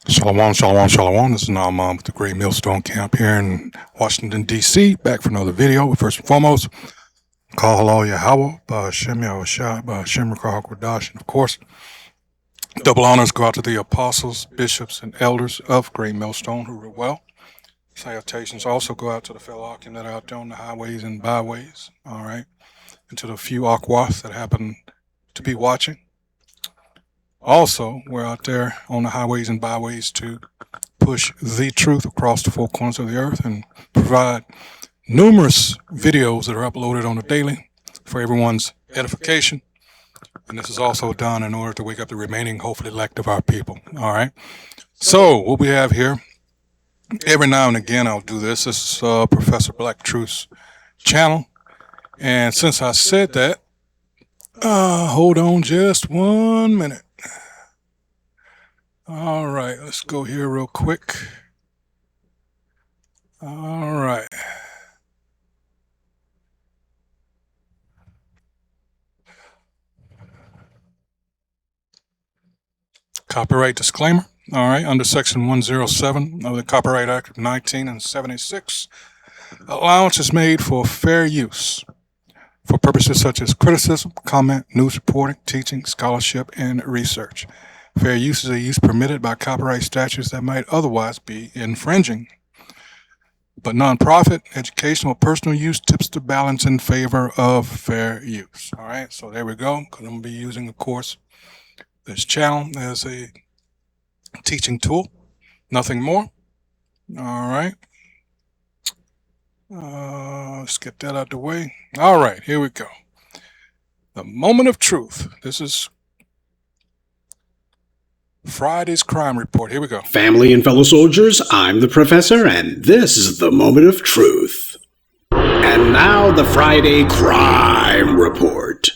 Shalom, shalom, shalom. This is Naaman with the Great Millstone Camp here in Washington, D.C. Back for another video. First and foremost, call hello Yahweh, Ba'ashem Yahushua, Ba'ashem Rakah Kodash, and of course, double honors go out to the apostles, bishops, and elders of Great Millstone who were well. Salutations also go out to the fellow Akim that are out there on the highways and byways, all right, and to the few Akwath that happen to be watching. Also, we're out there on the highways and byways to push the truth across the four corners of the earth and provide numerous videos that are uploaded on a daily for everyone's edification. And this is also done in order to wake up the remaining, hopefully, elect of our people. All right. So what we have here, every now and again I'll do this. This is Professor Black Truth's channel. And since I said that, hold on just 1 minute. All right, let's go here real quick. All right. Copyright disclaimer. All right, under Section 107 of the Copyright Act of 1976, allowance is made for fair use for purposes such as criticism, comment, news reporting, teaching, scholarship, and research. Fair use is a use permitted by copyright statutes that might otherwise be infringing. But nonprofit, educational, or personal use tips the balance in favor of fair use. All right, so there we go. I'm going to be using, of course, this channel as a teaching tool. Nothing more. All right. Let's get that out the way. All right, here we go. The moment of truth. This is Friday's crime report. Here we go. Family and fellow soldiers, I'm the Professor, and this is the moment of truth. And now the Friday crime report.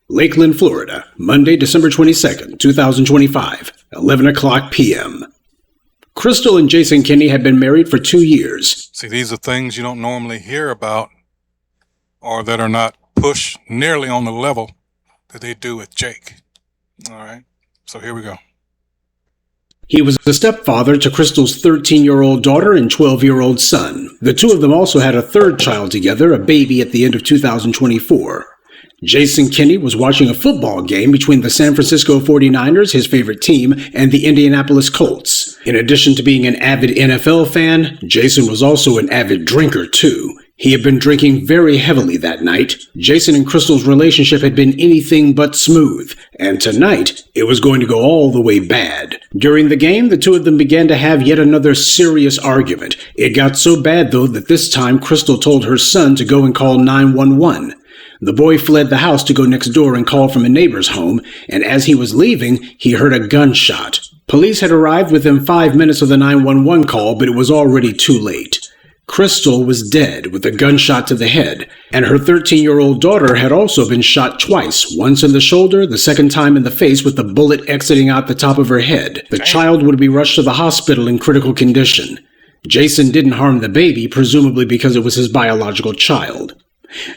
Lakeland, Florida, Monday, December 22nd, 2025, 11 o'clock p.m. Crystal and Jason Kinney had been married for 2 years. See, these are things you don't normally hear about or that are not pushed nearly on the level that they do with Jake. All right. So here we go. He was the stepfather to Crystal's 13-year-old daughter and 12-year-old son. The two of them also had a third child together, a baby, at the end of 2024. Jason Kinney was watching a football game between the San Francisco 49ers, his favorite team, and the Indianapolis Colts. In addition to being an avid NFL fan, Jason was also an avid drinker, too. He had been drinking very heavily that night. Jason and Crystal's relationship had been anything but smooth, and tonight it was going to go all the way bad. During the game, the two of them began to have yet another serious argument. It got so bad, though, that this time Crystal told her son to go and call 911. The boy fled the house to go next door and call from a neighbor's home, and as he was leaving, he heard a gunshot. Police had arrived within 5 minutes of the 911 call, but it was already too late. Crystal was dead with a gunshot to the head, and her 13-year-old daughter had also been shot twice, once in the shoulder, the second time in the face with the bullet exiting out the top of her head. The child would be rushed to the hospital in critical condition. Jason didn't harm the baby, presumably because it was his biological child.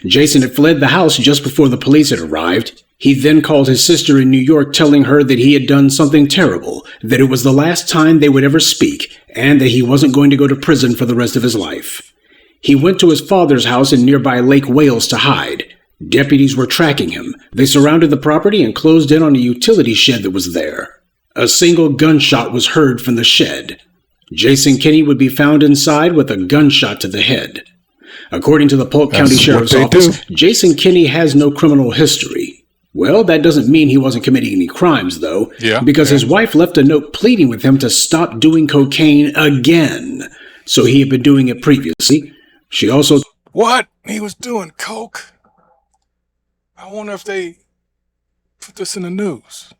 Jason had fled the house just before the police had arrived. He then called his sister in New York, telling her that he had done something terrible, that it was the last time they would ever speak, and that he wasn't going to go to prison for the rest of his life. He went to his father's house in nearby Lake Wales to hide. Deputies were tracking him. They surrounded the property and closed in on a utility shed that was there. A single gunshot was heard from the shed. Jason Kinney would be found inside with a gunshot to the head. According to the Polk County Sheriff's Office, Jason Kinney has no criminal history. Well, that doesn't mean he wasn't committing any crimes, though, because his wife left a note pleading with him to stop doing cocaine again. So he had been doing it previously. She also... What? He was doing coke? I wonder if they put this in the news.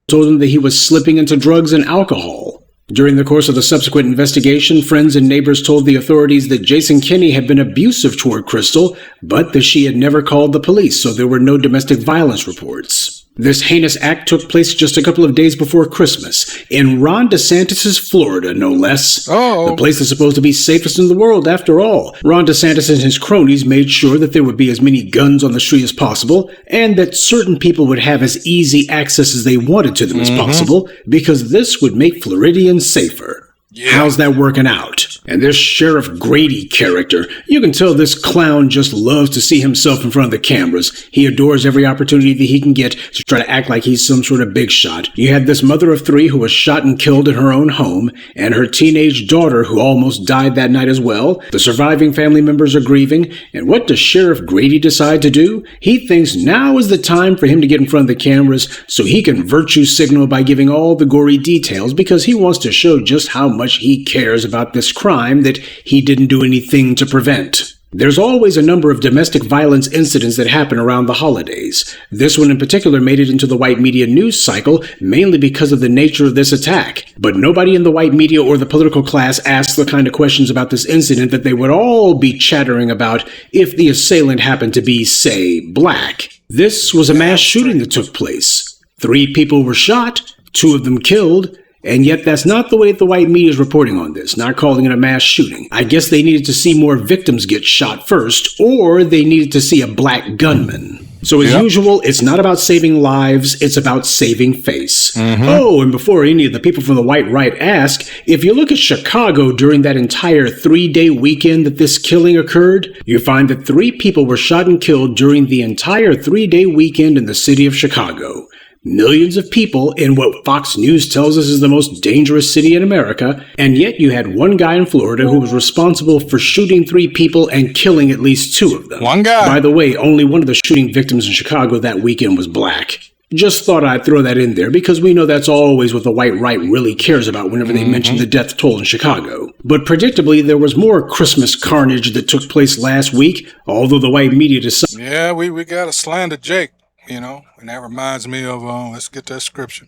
Told him that he was slipping into drugs and alcohol. During the course of the subsequent investigation, friends and neighbors told the authorities that Jason Kinney had been abusive toward Crystal, but that she had never called the police, so there were no domestic violence reports. This heinous act took place just a couple of days before Christmas, in Ron DeSantis' Florida, no less. The place is supposed to be safest in the world, after all. Ron DeSantis and his cronies made sure that there would be as many guns on the street as possible, and that certain people would have as easy access as they wanted to them as possible, because this would make Floridians safer. Yeah. How's that working out? And this Sheriff Grady character, you can tell this clown just loves to see himself in front of the cameras. He adores every opportunity that he can get to try to act like he's some sort of big shot. You had this mother of three who was shot and killed in her own home, and her teenage daughter who almost died that night as well. The surviving family members are grieving, and what does Sheriff Grady decide to do? He thinks now is the time for him to get in front of the cameras so he can virtue signal by giving all the gory details, because he wants to show just how much he cares about this crime that he didn't do anything to prevent. There's always a number of domestic violence incidents that happen around the holidays. This one in particular made it into the white media news cycle, mainly because of the nature of this attack. But nobody in the white media or the political class asked the kind of questions about this incident that they would all be chattering about if the assailant happened to be, say, black. This was a mass shooting that took place. 3 people were shot, 2 of them killed, and yet that's not the way the white media is reporting on this, not calling it a mass shooting. I guess they needed to see more victims get shot first, or they needed to see a black gunman. So as usual, it's not about saving lives, it's about saving face. Oh, and before any of the people from the white right ask, if you look at Chicago during that entire 3-day weekend that this killing occurred, you find that 3 people were shot and killed during the entire 3-day weekend in the city of Chicago. Millions of people in what Fox News tells us is the most dangerous city in America, and yet you had one guy in Florida who was responsible for shooting 3 people and killing at least 2 of them. One guy. By the way, only one of the shooting victims in Chicago that weekend was black. Just thought I'd throw that in there because we know that's always what the white right really cares about whenever they mention the death toll in Chicago. But predictably, there was more Christmas carnage that took place last week, although the white media decided... Yeah, we got to slander Jake. You know, and that reminds me of, let's get that scripture.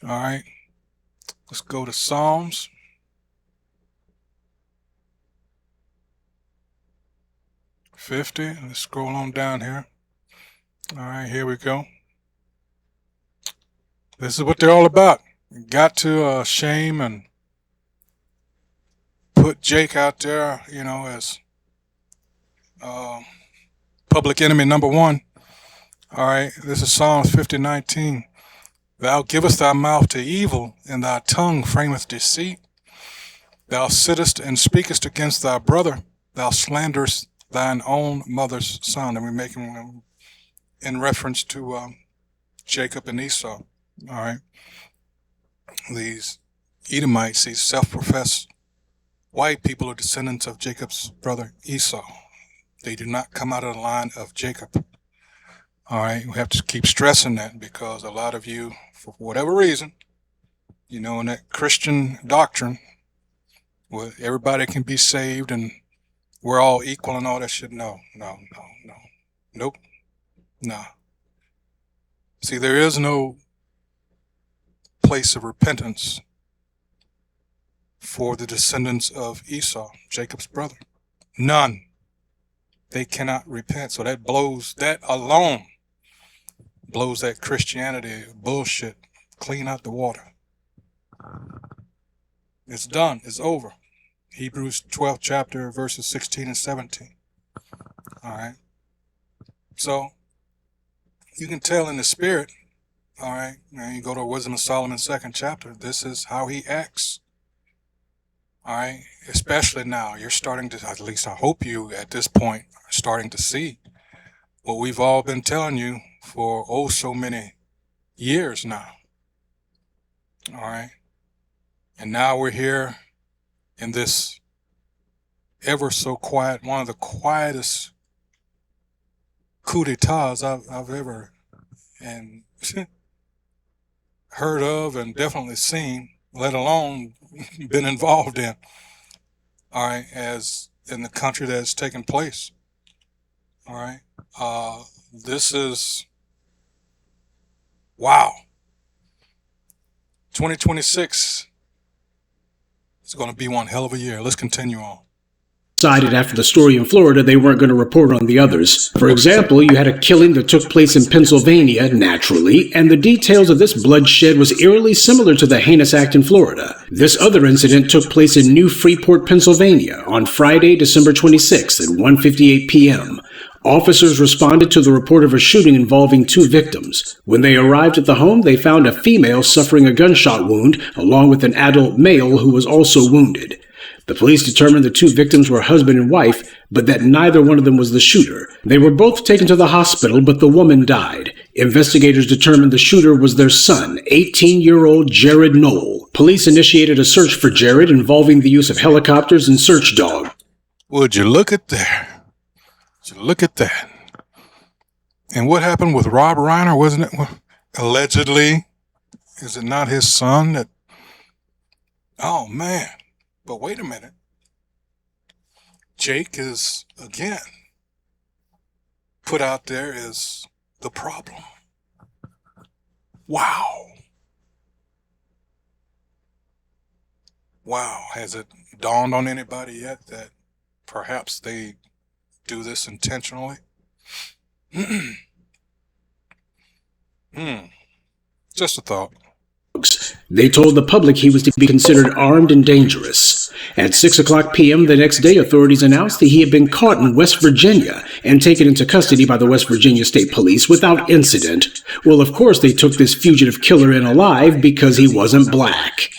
All right. Let's go to Psalms. .50. Let's scroll on down here. All right, here we go. This is what they're all about. Got to shame and put Jake out there, you know, as public enemy number 1. All right, this is Psalms 50:19. Thou givest thy mouth to evil, and thy tongue frameth deceit. Thou sittest and speakest against thy brother. Thou slanderest thine own mother's son. And we're making in reference to Jacob and Esau. All right, these Edomites, these self-professed white people, are descendants of Jacob's brother Esau. They do not come out of the line of Jacob. All right, we have to keep stressing that because a lot of you, for whatever reason, you know, in that Christian doctrine, where everybody can be saved and we're all equal and all that shit. No. Nope. Nah. See, there is no place of repentance for the descendants of Esau, Jacob's brother. None. They cannot repent. So that alone blows that Christianity bullshit clean out the water. It's done. It's over. Hebrews 12th chapter, verses 16 and 17. All right. So you can tell in the spirit, all right, now you go to Wisdom of Solomon 2nd chapter, this is how he acts. All right. Especially now, you're starting to, at least I hope you at this point are starting to see what we've all been telling you for so many years now. All right. And now we're here in this ever so quiet, one of the quietest coup d'etats I've ever and heard of and definitely seen, let alone been involved in. All right. As in the country that has taken place. All right. This is, wow. 2026 is going to be one hell of a year. Let's continue on. decided after the story in Florida they weren't going to report on the others. For example, you had a killing that took place in Pennsylvania, naturally, and the details of this bloodshed was eerily similar to the heinous act in Florida. This other incident took place in New Freeport, Pennsylvania, on Friday, December 26th at 1:58 p.m. Officers responded to the report of a shooting involving 2 victims. When they arrived at the home, they found a female suffering a gunshot wound, along with an adult male who was also wounded. The police determined the 2 victims were husband and wife, but that neither one of them was the shooter. They were both taken to the hospital, but the woman died. Investigators determined the shooter was their son, 18-year-old Jared Knoll. Police initiated a search for Jared involving the use of helicopters and search dogs. Would you look at there? So look at that. And what happened with Rob Reiner? Wasn't it allegedly? Is it not his son that? Oh man. But wait a minute. Jake is again put out there as the problem. Wow. Wow. Has it dawned on anybody yet that perhaps they do this intentionally? Just a thought. They told the public he was to be considered armed and dangerous. At 6 o'clock p.m. the next day, authorities announced that he had been caught in West Virginia and taken into custody by the West Virginia State Police without incident. Well, of course, they took this fugitive killer in alive because he wasn't black.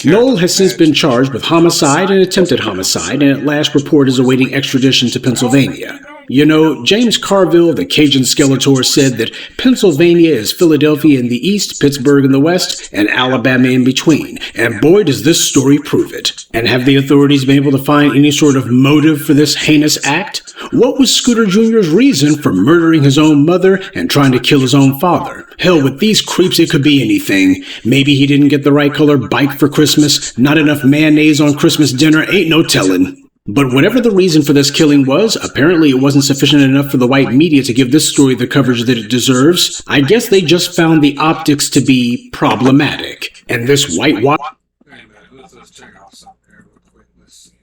Knoll has since been charged with homicide and attempted homicide, and at last report is awaiting extradition to Pennsylvania. You know, James Carville, the Cajun Skeletor, said that Pennsylvania is Philadelphia in the east, Pittsburgh in the west, and Alabama in between. And boy, does this story prove it. And have the authorities been able to find any sort of motive for this heinous act? What was Scooter Jr.'s reason for murdering his own mother and trying to kill his own father? Hell, with these creeps, it could be anything. Maybe he didn't get the right color bike for Christmas, not enough mayonnaise on Christmas dinner, ain't no telling. But whatever the reason for this killing was, apparently it wasn't sufficient enough for the white media to give this story the coverage that it deserves. I guess they just found the optics to be problematic. And this whitewash... Wait a minute, let's check out something here real quick. Let's see.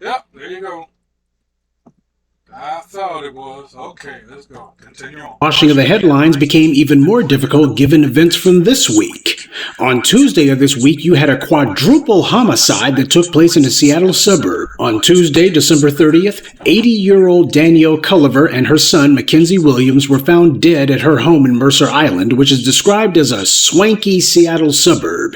Yep, there you go. I thought it was. Okay, let's go. Continue on. Washing of the headlines became even more difficult given events from this week. On Tuesday of this week, you had a quadruple homicide that took place in a Seattle suburb. On Tuesday, December 30th, 80-year-old Danielle Culliver and her son, Mackenzie Williams, were found dead at her home in Mercer Island, which is described as a swanky Seattle suburb.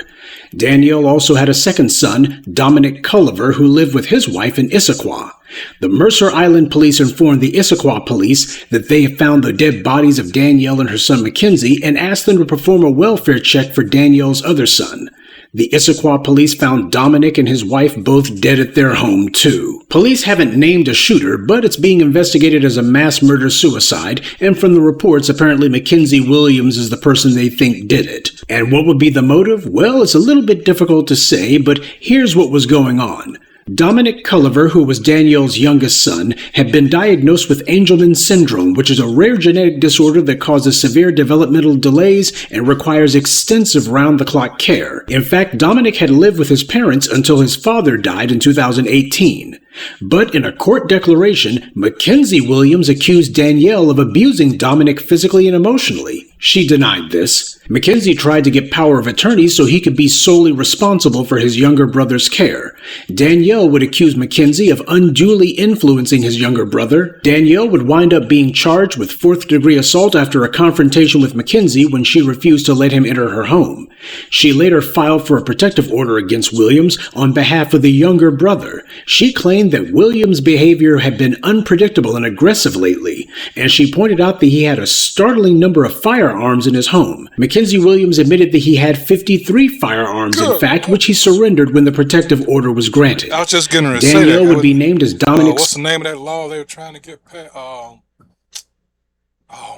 Danielle also had a second son, Dominic Culliver, who lived with his wife in Issaquah. The Mercer Island police informed the Issaquah police that they had found the dead bodies of Danielle and her son Mackenzie and asked them to perform a welfare check for Danielle's other son. The Issaquah police found Dominic and his wife both dead at their home, too. Police haven't named a shooter, but it's being investigated as a mass murder-suicide, and from the reports, apparently Mackenzie Williams is the person they think did it. And what would be the motive? Well, it's a little bit difficult to say, but here's what was going on. Dominic Culliver, who was Danielle's youngest son, had been diagnosed with Angelman syndrome, which is a rare genetic disorder that causes severe developmental delays and requires extensive round-the-clock care. In fact, Dominic had lived with his parents until his father died in 2018. But in a court declaration, Mackenzie Williams accused Danielle of abusing Dominic physically and emotionally. She denied this. Mackenzie tried to get power of attorney so he could be solely responsible for his younger brother's care. Danielle would accuse Mackenzie of unduly influencing his younger brother. Danielle would wind up being charged with fourth-degree assault after a confrontation with Mackenzie when she refused to let him enter her home. She later filed for a protective order against Williams on behalf of the younger brother. She claimed that Williams' behavior had been unpredictable and aggressive lately, and she pointed out that he had a startling number of firearms in his home. Mackenzie Williams admitted that he had 53 firearms, in fact, which he surrendered when the protective order was granted. I was just going to say that. Danielle would be named as Dominic's... what's the name of that law they were trying to get passed? Oh,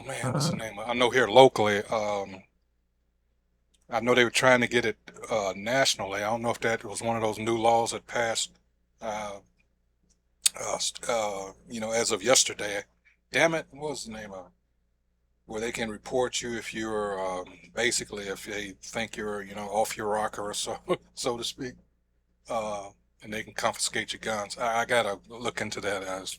man, what's the name of it? I know here locally, I know they were trying to get it nationally. I don't know if that was one of those new laws that passed as of yesterday, damn it, what was the name of it? Where they can report you if you're basically if they think you're off your rocker or so so to speak, uh, and they can confiscate your guns. I gotta look into that as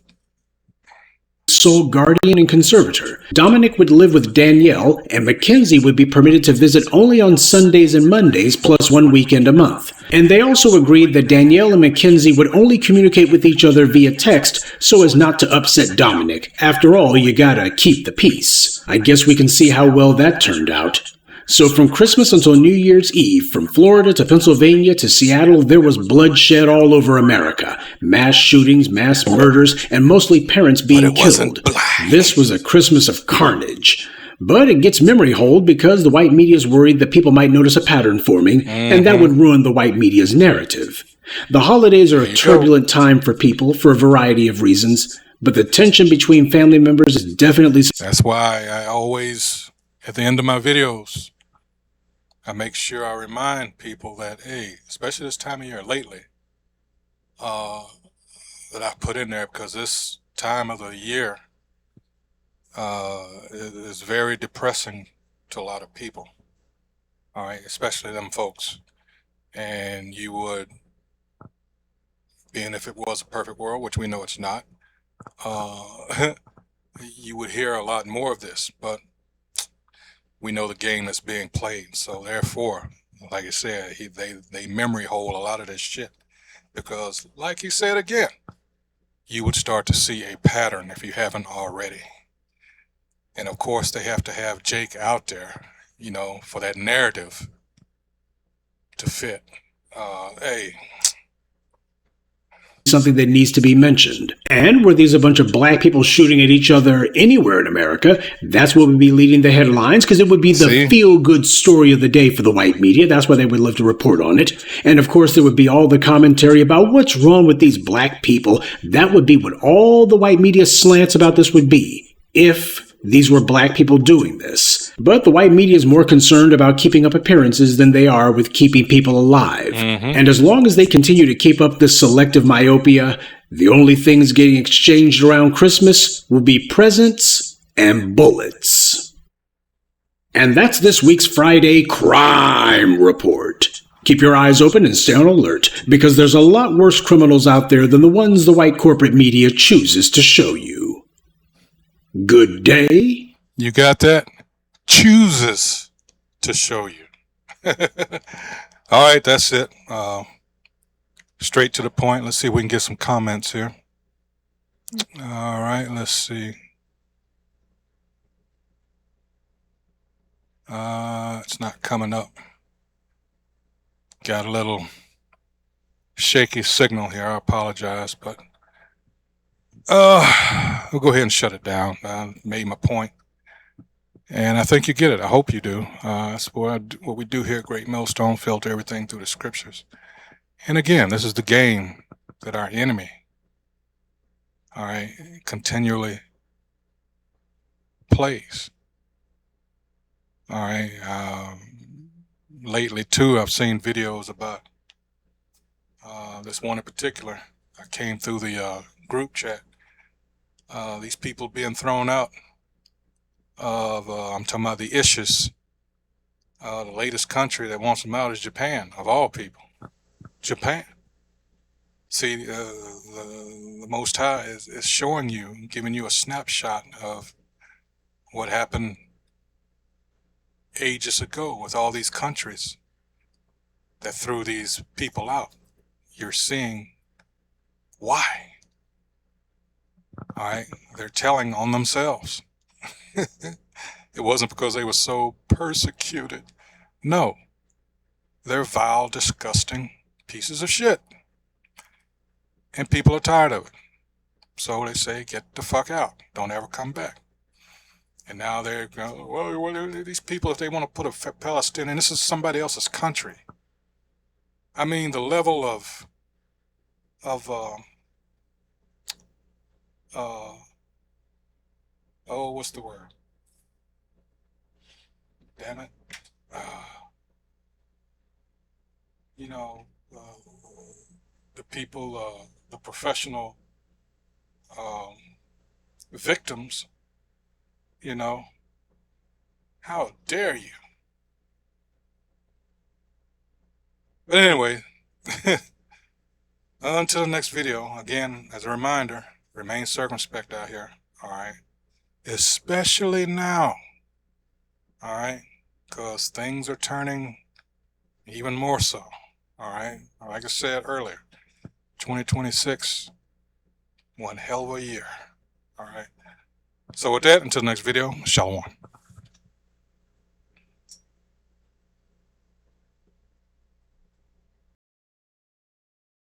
sole guardian and conservator. Dominic would live with Danielle, and Mackenzie would be permitted to visit only on Sundays and Mondays, plus one weekend a month. And they also agreed that Danielle and Mackenzie would only communicate with each other via text so as not to upset Dominic. After all, you gotta keep the peace. I guess we can see how well that turned out. So from Christmas until New Year's Eve, from Florida to Pennsylvania to Seattle, there was bloodshed all over America. Mass shootings, mass murders, and mostly parents being killed. This was a Christmas of carnage. But it gets memory hold because the white media is worried that people might notice a pattern forming, and that would ruin the white media's narrative. The holidays are a turbulent time for people for a variety of reasons, but the tension between family members is definitely... That's why I always, at the end of my videos, I make sure I remind people that, hey, especially this time of year lately, that I put in there because this time of the year is very depressing to a lot of people. All right, especially them folks. And you would, being if it was a perfect world, which we know it's not, you would hear a lot more of this, but we know the game that's being played. So therefore, like I said, they memory hold a lot of this shit because, like he said again, you would start to see a pattern if you haven't already. And of course, they have to have Jake out there, for that narrative to fit. Hey, something that needs to be mentioned. And were these a bunch of black people shooting at each other anywhere in America, that's what would be leading the headlines, because it would be the feel-good story of the day for the white media. That's why they would love to report on it. And of course, there would be all the commentary about what's wrong with these black people. That would be what all the white media slants about this would be, if these were black people doing this. But the white media is more concerned about keeping up appearances than they are with keeping people alive. And as long as they continue to keep up this selective myopia, the only things getting exchanged around Christmas will be presents and bullets. And that's this week's Friday Crime Report. Keep your eyes open and stay on alert, because there's a lot worse criminals out there than the ones the white corporate media chooses to show you. Good day. You got that? Chooses to show you. All right, that's it. Straight to the point. Let's see if we can get some comments here. All right, let's see. It's not coming up. Got a little shaky signal here. I apologize, but we'll go ahead and shut it down. I made my point. And I think you get it. I hope you do. That's what we do here at Great Millstone, filter everything through the scriptures. And again, this is the game that our enemy, all right, continually plays. All right. Lately, too, I've seen videos about this one in particular. I came through the group chat. These people being thrown out of, I'm talking about the issues. The latest country that wants them out is Japan, of all people. Japan. See, the Most High is showing you, giving you a snapshot of what happened ages ago with all these countries that threw these people out. You're seeing why. All right, they're telling on themselves. It wasn't because they were so persecuted. No, they're vile, disgusting pieces of shit. And people are tired of it. So they say, get the fuck out. Don't ever come back. And now they're going, well, these people, if they want to put a Palestinian, this is somebody else's country. I mean, the level of what's the word? Damn it. The people, the professional victims, you know, how dare you? But anyway, until the next video, again, as a reminder, remain circumspect out here, all right? Especially now, all right? Because things are turning even more so, all right? Like I said earlier, 2026, one hell of a year, all right? So with that, until the next video, shalom.